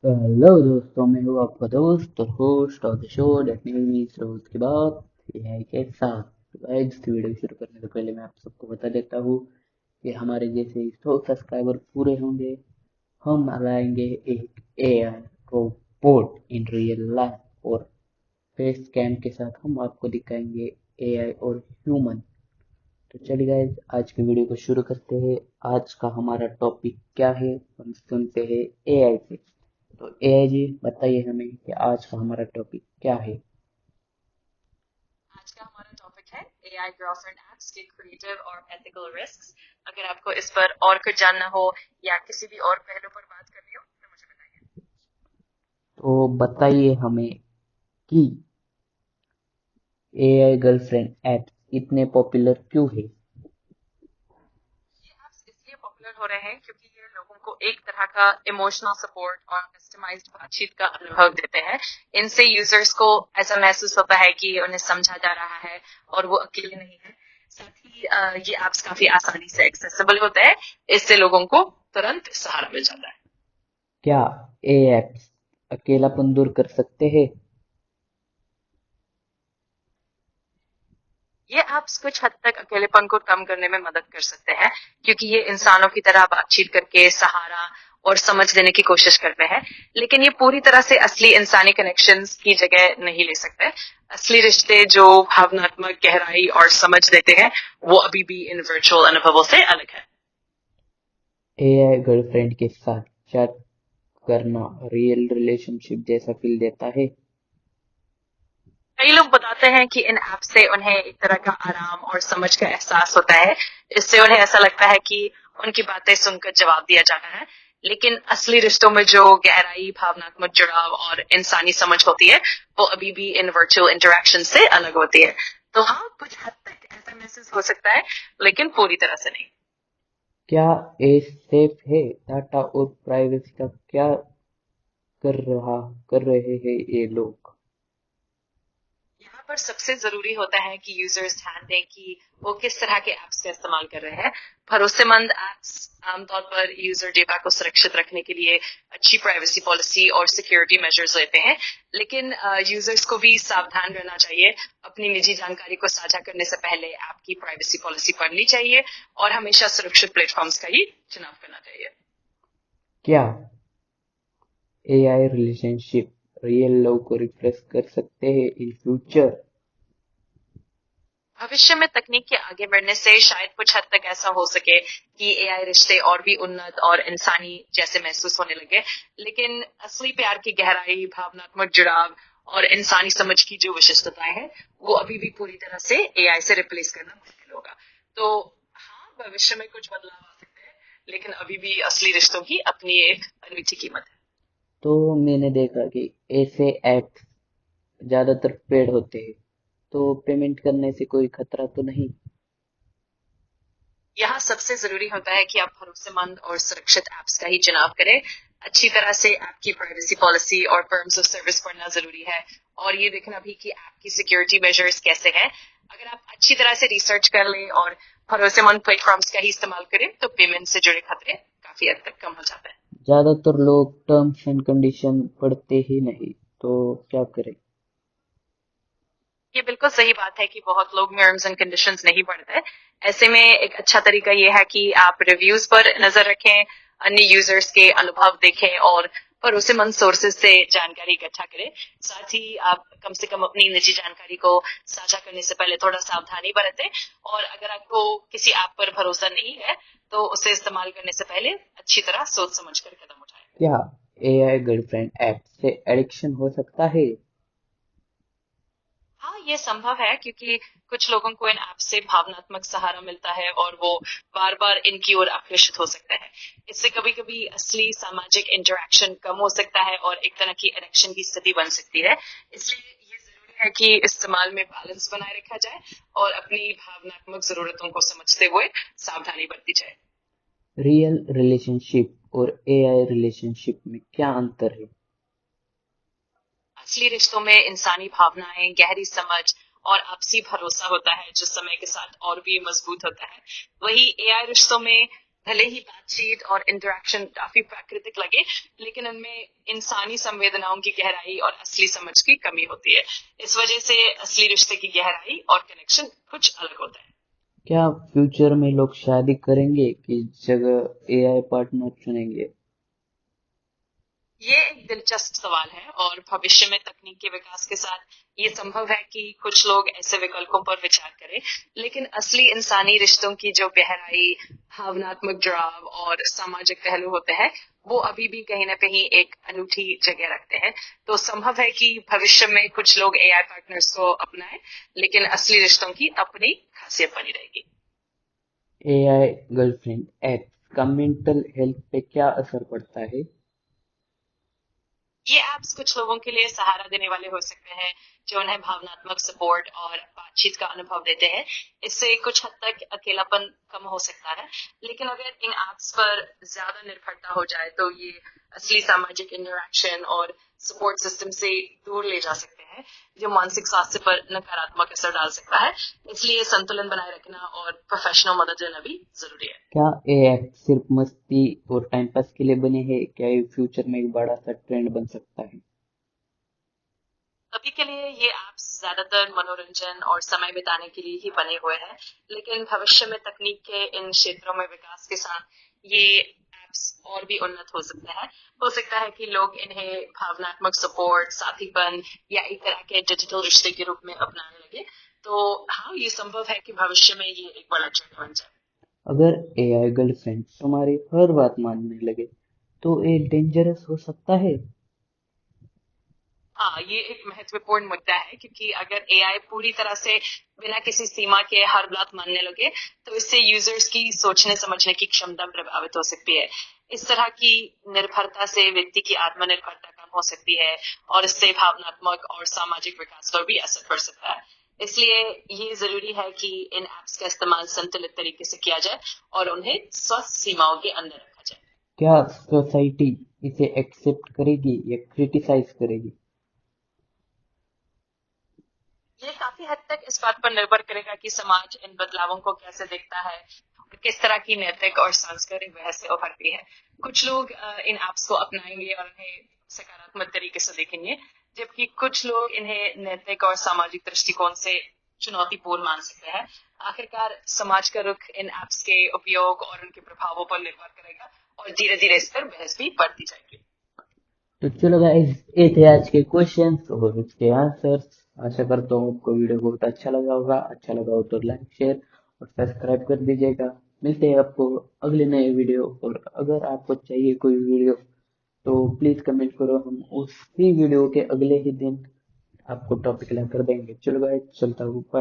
तो हेलो दोस्तों, मैं हूँ आपका दोस्त और host of the show that name is रोज की बात एआई के साथ। तो गाइस, वीडियो शुरू करने से पहले मैं आप सबको बता देता हूँ कि हमारे जैसे 100 सब्सक्राइबर पूरे होंगे, हम लाएंगे एक AI robot in real life और फेस कैम के साथ हम आपको दिखाएंगे एआई और ह्यूमन। तो चलिए गाइस, आज की वीडियो को शुरू करते हैं। आज का हमारा टॉपिक क्या है, हम सुनते हैं एआई से। तो एआई जी, बताइए हमें कि आज का हमारा टॉपिक क्या है। आज का हमारा टॉपिक है एआई गर्लफ्रेंड एप्स के क्रिएटिव और एथिकल रिस्क्स। अगर आपको इस पर और कुछ जानना हो या किसी भी और पहलू पर बात करनी हो तो मुझे बताइए। तो बताइए हमें कि एआई गर्लफ्रेंड ऐप इतने पॉपुलर क्यों है। ये एप्स इसलिए पॉपुलर हो रहे हैं क्योंकि ये लोगों को एक तरह का इमोशनल सपोर्ट और कस्टमाइज्ड बातचीत का अनुभव देते हैं। इनसे यूजर्स को ऐसा महसूस होता है कि उन्हें समझा जा रहा है और वो अकेले नहीं है। साथ ही ये एप्स काफी आसानी से एक्सेसिबल होते हैं। इससे लोगों को तुरंत सहारा मिल जाता है। क्या ए ऐप्स अकेलापन दूर कर सकते हैं। ये ऐप्स कुछ हद तक अकेलेपन को कम करने में मदद कर सकते हैं क्योंकि ये इंसानों की तरह बातचीत करके सहारा और समझ देने की कोशिश करते हैं। लेकिन ये पूरी तरह से असली इंसानी कनेक्शंस की जगह नहीं ले सकते। असली रिश्ते जो भावनात्मक गहराई और समझ देते हैं वो अभी भी इन वर्चुअल अनुभवों से अलग है। एआई गर्लफ्रेंड के साथ चैट करना रियल रिलेशनशिप जैसा फील देता है। कई लोग बताते हैं कि इन ऐप से उन्हें एक तरह का आराम और समझ का एहसास होता है। इससे उन्हें ऐसा लगता है कि उनकी बातें सुनकर जवाब दिया जा रहा है। लेकिन असली रिश्तों में जो गहराई, भावनात्मक जुड़ाव और इंसानी समझ होती है वो अभी भी इन वर्चुअल इंटरेक्शन से अलग होती है। तो हाँ, कुछ हद तक ऐसा महसूस हो सकता है लेकिन पूरी तरह से नहीं। क्या ए सेफ है। डाटा और प्राइवेसी का क्या कर रहे हैं ये लोग। यहाँ पर सबसे जरूरी होता है कि यूजर्स ध्यान दें कि वो किस तरह के एप्स का इस्तेमाल कर रहे हैं। भरोसेमंद एप्स आमतौर पर यूजर डेटा को सुरक्षित रखने के लिए अच्छी प्राइवेसी पॉलिसी और सिक्योरिटी मेजर्स लेते हैं। लेकिन यूजर्स को भी सावधान रहना चाहिए। अपनी निजी जानकारी को साझा करने से पहले ऐप की प्राइवेसी पॉलिसी पढ़नी चाहिए और हमेशा सुरक्षित प्लेटफॉर्म्स का ही चुनाव करना चाहिए। क्या एआई रिलेशनशिप रियल लव को रिप्लेस कर सकते हैं इन फ्यूचर। भविष्य में तकनीक के आगे बढ़ने से शायद कुछ हद तक ऐसा हो सके कि एआई रिश्ते और भी उन्नत और इंसानी जैसे महसूस होने लगे। लेकिन असली प्यार की गहराई, भावनात्मक जुड़ाव और इंसानी समझ की जो विशिष्टताएं हैं वो अभी भी पूरी तरह से एआई से रिप्लेस करना मुश्किल होगा। तो हाँ, भविष्य में कुछ बदलाव आ सकते हैं लेकिन अभी भी असली रिश्तों की अपनी एक अनूठी कीमत है। तो मैंने देखा कि ऐसे ऐप्स ज्यादातर पेड होते हैं, तो पेमेंट करने से कोई खतरा तो नहीं। यहाँ सबसे जरूरी होता है कि आप भरोसेमंद और सुरक्षित ऐप्स का ही चुनाव करें। अच्छी तरह से ऐप की प्राइवेसी पॉलिसी और टर्म्स ऑफ सर्विस पढ़ना जरूरी है और ये देखना भी कि ऐप की सिक्योरिटी मेजर्स कैसे हैं। अगर आप अच्छी तरह से रिसर्च कर लें और भरोसेमंद प्लेटफॉर्म्स का ही इस्तेमाल करें तो पेमेंट से जुड़े खतरे काफी हद तक कम हो जाते हैं। ज्यादातर लोग टर्म्स एंड कंडीशन पढ़ते ही नहीं, तो क्या करें। ये बिल्कुल सही बात है कि बहुत लोग टर्म्स एंड कंडीशंस नहीं पढ़ते। ऐसे में एक अच्छा तरीका ये है कि आप रिव्यूज पर नजर रखें, अन्य यूजर्स के अनुभव देखें और भरोसेमंद सोर्सेज से जानकारी इकट्ठा करें। साथ ही आप कम से कम अपनी निजी जानकारी को साझा करने से पहले थोड़ा सावधानी बरतें। और अगर आपको किसी ऐप पर भरोसा नहीं है तो उसे इस्तेमाल करने से पहले अच्छी तरह सोच समझ कर कदम उठाएं। क्या एआई गर्लफ्रेंड ऐप से एडिक्शन हो सकता है। हाँ, ये संभव है क्योंकि कुछ लोगों को इन ऐप से भावनात्मक सहारा मिलता है और वो बार बार इनकी ओर आकर्षित हो सकते हैं। इससे कभी कभी असली सामाजिक इंटरेक्शन कम हो सकता है और एक तरह की एडिक्शन की स्थिति बन सकती है। इसलिए ये जरूरी है कि इस्तेमाल में बैलेंस बनाए रखा जाए और अपनी भावनात्मक जरूरतों को समझते हुए सावधानी बरती जाए। रियल रिलेशनशिप और एआई रिलेशनशिप में क्या अंतर है। असली रिश्तों में इंसानी भावनाएं, गहरी समझ और आपसी भरोसा होता है जो समय के साथ और भी मजबूत होता है। वही एआई रिश्तों में भले ही बातचीत और इंटरेक्शन काफी प्राकृतिक लगे, लेकिन उनमें इंसानी संवेदनाओं की गहराई और असली समझ की कमी होती है। इस वजह से असली रिश्ते की गहराई और कनेक्शन कुछ अलग होता है। क्या फ्यूचर में लोग शादी करेंगे कि जगह एआई पार्टनर चुनेंगे? ये एक दिलचस्प सवाल है और भविष्य में तकनीक के विकास के साथ ये संभव है कि कुछ लोग ऐसे विकल्पों पर विचार करें, लेकिन असली इंसानी रिश्तों की जो गहराई, भावनात्मक जुड़ाव और सामाजिक पहलू होते हैं, वो अभी भी कहीं ना कहीं एक अनूठी जगह रखते हैं। तो संभव है कि भविष्य में कुछ लोग एआई पार्टनर्स को अपनाएं, लेकिन असली रिश्तों की अपनी खासियत बनी रहेगी। एआई गर्लफ्रेंड ऐप्स का मेंटल हेल्थ पे क्या असर पड़ता है? ये ऐप्स कुछ लोगों के लिए सहारा देने वाले हो सकते हैं, जो उन्हें भावनात्मक सपोर्ट और बातचीत का अनुभव देते हैं। इससे कुछ हद तक अकेलापन कम हो सकता है, लेकिन अगर इन ऐप्स पर ज्यादा निर्भरता हो जाए तो ये असली सामाजिक इंटरेक्शन और सपोर्ट सिस्टम से दूर ले जा सकते हैं, जो मानसिक स्वास्थ्य पर नकारात्मक असर डाल सकता है। इसलिए संतुलन बनाए रखना और प्रोफेशनल मदद लेना भी जरूरी है। क्या ये ऐप सिर्फ मस्ती और टाइम पास के लिए बने हैं? क्या ये फ्यूचर में एक बड़ा सा ट्रेंड बन सकता है? अभी के लिए ये ऐप्स ज्यादातर मनोरंजन और समय बिताने के लिए ही बने हुए हैं, लेकिन भविष्य में तकनीक के इन क्षेत्रों में विकास के साथ ये ऐप्स और भी उन्नत हो सकते हैं। हो सकता है कि लोग इन्हें भावनात्मक सपोर्ट, साथीपन या एक तरह के डिजिटल रिश्ते के रूप में अपनाने लगे। तो हाँ, ये संभव है कि भविष्य में ये एक बड़ा ट्रेंड बन जाए। अगर एआई गर्लफ्रेंड तुम्हारी हर बात मानने लगे तो ये डेंजरस हो सकता है? हाँ, ये एक महत्वपूर्ण मुद्दा है, क्योंकि अगर एआई पूरी तरह से बिना किसी सीमा के हर बात मानने लगे, तो इससे यूजर्स की सोचने समझने की क्षमता प्रभावित हो सकती है। इस तरह की निर्भरता से व्यक्ति की आत्मनिर्भरता कम हो सकती है और इससे भावनात्मक और सामाजिक विकास पर भी असर पड़ सकता है। इसलिए ये जरूरी है कि इन एप्स का इस्तेमाल संतुलित तरीके से किया जाए और उन्हें स्वस्थ सीमाओं के अंदर रखा जाए। क्या सोसाइटी इसे एक्सेप्ट करेगी या क्रिटिसाइज करेगी? ये काफी हद तक इस बात पर निर्भर करेगा कि समाज इन बदलावों को कैसे देखता है और किस तरह की नैतिक और सांस्कृतिक बहस से उभरती है। कुछ लोग इन ऐप्स को अपनाएंगे और उन्हें सकारात्मक तरीके से देखेंगे, जबकि कुछ लोग इन्हें नैतिक और सामाजिक दृष्टिकोण से चुनौतीपूर्ण मान सकते हैं। आखिरकार समाज का रुख इन ऐप्स के उपयोग और उनके प्रभावों पर निर्भर करेगा और धीरे धीरे इस पर बहस भी बढ़ती जाएगी। तो चलो गाइस, ये थे आज के क्वेश्चंस और उसके आंसर्स। आशा करता हूँ आपको वीडियो बहुत अच्छा लगा होगा। अच्छा लगा हो तो लाइक, शेयर और सब्सक्राइब कर दीजिएगा। मिलते हैं आपको अगले नए वीडियो। और अगर आपको चाहिए कोई वीडियो तो प्लीज कमेंट करो, हम उसी वीडियो के अगले ही दिन आपको टॉपिक ला कर देंगे। चलो गाइस, चलता हूँ, बाय।